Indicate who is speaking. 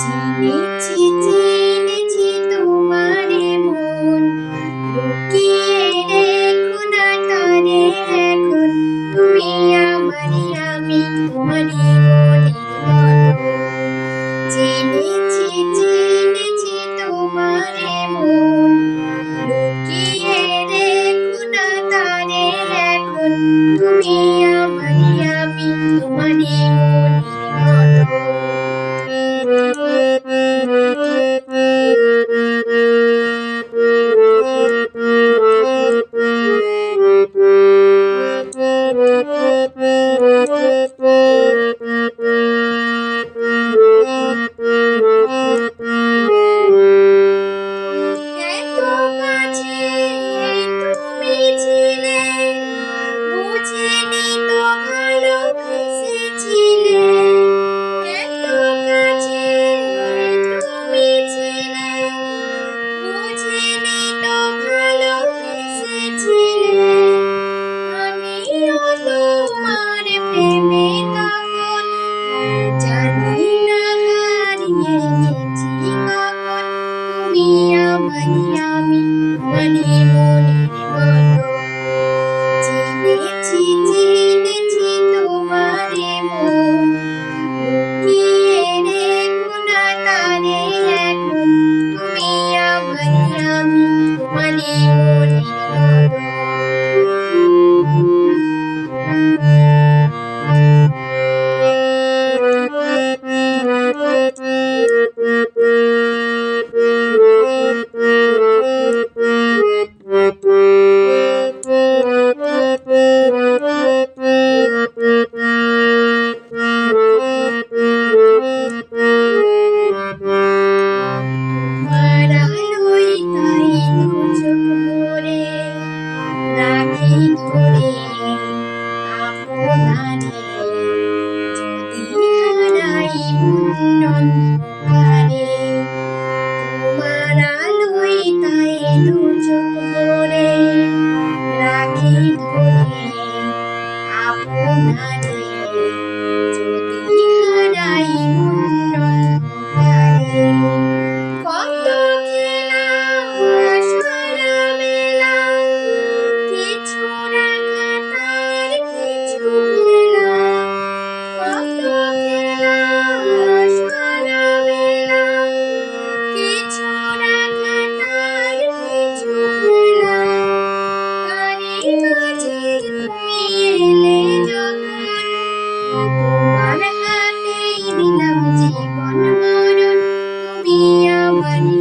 Speaker 1: চিনেছি চিনেছি তোমারে মন, লুকিয়ে রেখো না তারে এখন। তুমি আমারই, আমি তোমারই মনের মতো। চিনেছি চিনেছি তোমারে মন, লুকিয়ে রেখো না তারে এখন। তুমি আমারই, আমি তোমারই মনের মতো। এত কাছে তুমি ছিলে, বুঝিনি তো ভালোবেসেছিলে। এত কাছে তুমি ছিলে, বুঝিনি তো ভালোবেসেছিলে। আমিও তোমার প্রেমে তখন জানি না হারিয়ে গেছি কখন। তুমি আমারই, আমি তোমারই মনের মতো। চিনেছি চিনেছি তোমারে মন, লুকিয়ে রেখো না তারে এখন। তুমি আমারই, আমি তোমারই মনের মতো। তোমার আলোয় তাই দু চোখ ভরে রাখি ধরে আপনারে। যদি হারাই মন অন্ধকারে, তোমার আলোয় তাই দু চোখ ভরে রাখি ধরে আপনারে। যদি হারাই মন অন্ধকারে, কত খেলা সারা বেলা, কিছু রাখা তার কিছু ভেলা। কত খেলা সারা বেলা, কিছু রাখা তার কিছু ভেলা। তারই মাঝে তুমি এলে যখন, তোমার হাতেই দিলাম জীবন মরণ। তুমি আমারই,